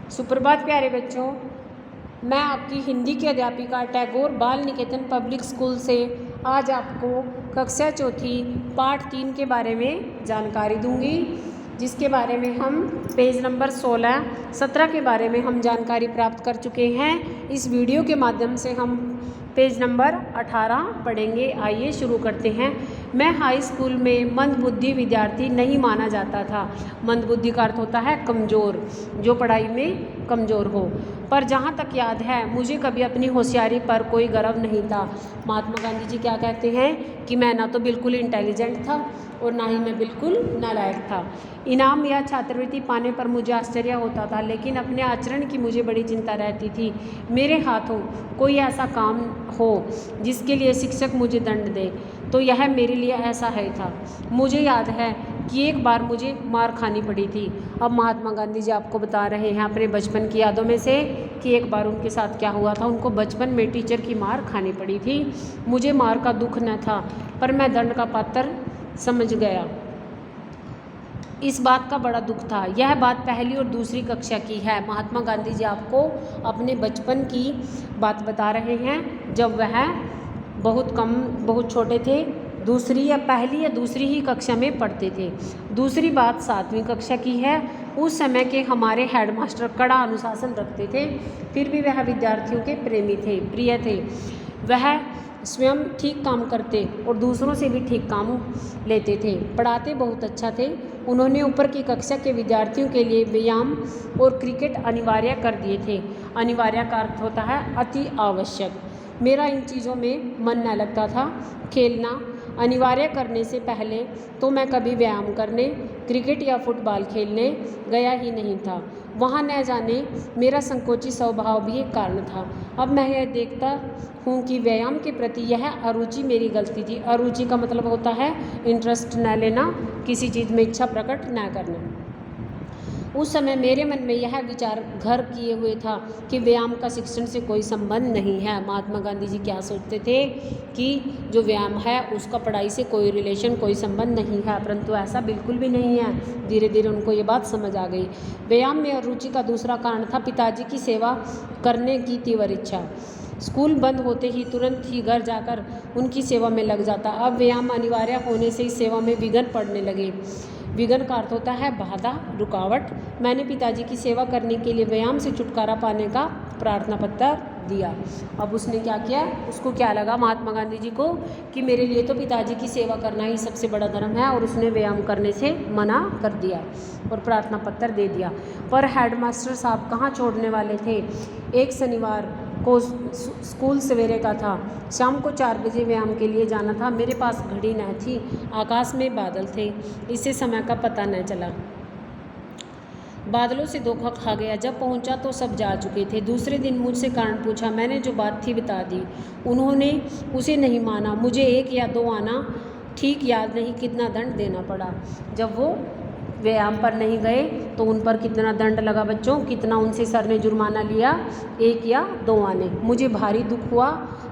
सुप्रभात प्यारे बच्चों, मैं आपकी हिंदी की अध्यापिका टैगोर बाल निकेतन पब्लिक स्कूल से आज आपको कक्षा चौथी पाठ 3 के बारे में जानकारी दूंगी, जिसके बारे में हम पेज नंबर 16, 17 के बारे में हम जानकारी प्राप्त कर चुके हैं। इस वीडियो के माध्यम से हम पेज नंबर 18 पढ़ेंगे। आइए शुरू करते हैं। मैं हाई स्कूल में मंदबुद्धि विद्यार्थी नहीं माना जाता था। मंदबुद्धि का अर्थ होता है कमज़ोर, जो पढ़ाई में कमज़ोर हो। पर जहाँ तक याद है, मुझे कभी अपनी होशियारी पर कोई गर्व नहीं था। महात्मा गांधी जी क्या कहते हैं कि मैं ना तो बिल्कुल इंटेलिजेंट था और ना ही मैं बिल्कुल नालायक था। इनाम या छात्रवृत्ति पाने पर मुझे आश्चर्य होता था, लेकिन अपने आचरण की मुझे बड़ी चिंता रहती थी। मेरे हाथों कोई ऐसा काम हो जिसके लिए शिक्षक मुझे दंड दे, तो यह मेरे लिए ऐसा है था। मुझे याद है कि एक बार मुझे मार खानी पड़ी थी। अब महात्मा गांधी जी आपको बता रहे हैं अपने बचपन की यादों में से कि एक बार उनके साथ क्या हुआ था। उनको बचपन में टीचर की मार खानी पड़ी थी। मुझे मार का दुख न था, पर मैं दंड का पात्र समझ गया। इस बात का बड़ा दुख था। यह बात पहली और दूसरी कक्षा की है। महात्मा गांधी जी आपको अपने बचपन की बात बता रहे हैं, जब वह बहुत छोटे थे। दूसरी या पहली या दूसरी ही कक्षा में पढ़ते थे। दूसरी बात 7वीं कक्षा की है। उस समय के हमारे हेडमास्टर कड़ा अनुशासन रखते थे, फिर भी वह विद्यार्थियों के प्रिय थे। वह स्वयं ठीक काम करते और दूसरों से भी ठीक काम लेते थे। पढ़ाते बहुत अच्छा थे। उन्होंने ऊपर की कक्षा के विद्यार्थियों के लिए व्यायाम और क्रिकेट अनिवार्य कर दिए थे। अनिवार्य का अर्थ होता है अति आवश्यक। मेरा इन चीज़ों में मन न लगता था। खेलना अनिवार्य करने से पहले तो मैं कभी व्यायाम करने, क्रिकेट या फुटबॉल खेलने गया ही नहीं था। वहाँ न जाने मेरा संकोची स्वभाव भी एक कारण था। अब मैं यह देखता हूँ कि व्यायाम के प्रति यह अरुचि मेरी गलती थी। अरुचि का मतलब होता है इंटरेस्ट न लेना, किसी चीज़ में इच्छा प्रकट न करना। उस समय मेरे मन में यह विचार घर किए हुए था कि व्यायाम का शिक्षण से कोई संबंध नहीं है। महात्मा गांधी जी क्या सोचते थे कि जो व्यायाम है उसका पढ़ाई से कोई रिलेशन, कोई संबंध नहीं है, परंतु ऐसा बिल्कुल भी नहीं है। धीरे धीरे उनको ये बात समझ आ गई। व्यायाम में रुचि का दूसरा कारण था पिताजी की सेवा करने की तीव्र इच्छा। स्कूल बंद होते ही तुरंत ही घर जाकर उनकी सेवा में लग जाता। अब व्यायाम अनिवार्य होने से इस सेवा में विघ्न पड़ने लगे। विघ्न का अर्थ होता है बाधा, रुकावट। मैंने पिताजी की सेवा करने के लिए व्यायाम से छुटकारा पाने का प्रार्थना पत्र दिया। अब उसने क्या किया, उसको क्या लगा महात्मा गांधी जी को कि मेरे लिए तो पिताजी की सेवा करना ही सबसे बड़ा धर्म है, और उसने व्यायाम करने से मना कर दिया और प्रार्थना पत्र दे दिया। पर हेडमास्टर साहब कहाँ छोड़ने वाले थे। एक शनिवार को स्कूल सवेरे का था। शाम को 4 बजे व्यायाम के लिए जाना था। मेरे पास घड़ी न थी। आकाश में बादल थे, इससे समय का पता न चला। बादलों से धोखा खा गया। जब पहुंचा तो सब जा चुके थे। दूसरे दिन मुझसे कारण पूछा। मैंने जो बात थी बता दी। उन्होंने उसे नहीं माना। मुझे 1 या 2 आना ठीक याद नहीं कितना दंड देना पड़ा। जब वो व्यायाम पर नहीं गए तो उन पर कितना दंड लगा बच्चों, कितना उनसे सर ने जुर्माना लिया, 1 या 2 आने। मुझे भारी दुख हुआ।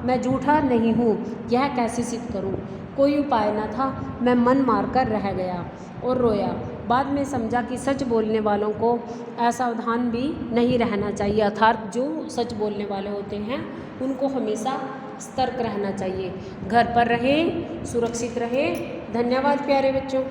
मैं झूठा नहीं हूँ, यह कैसे सिद्ध करूँ। कोई उपाय न था। मैं मन मारकर रह गया और रोया। बाद में समझा कि सच बोलने वालों को असावधान भी नहीं रहना चाहिए। अर्थात जो सच बोलने वाले होते हैं उनको हमेशा सतर्क रहना चाहिए। घर पर रहें, सुरक्षित रहें। धन्यवाद प्यारे बच्चों।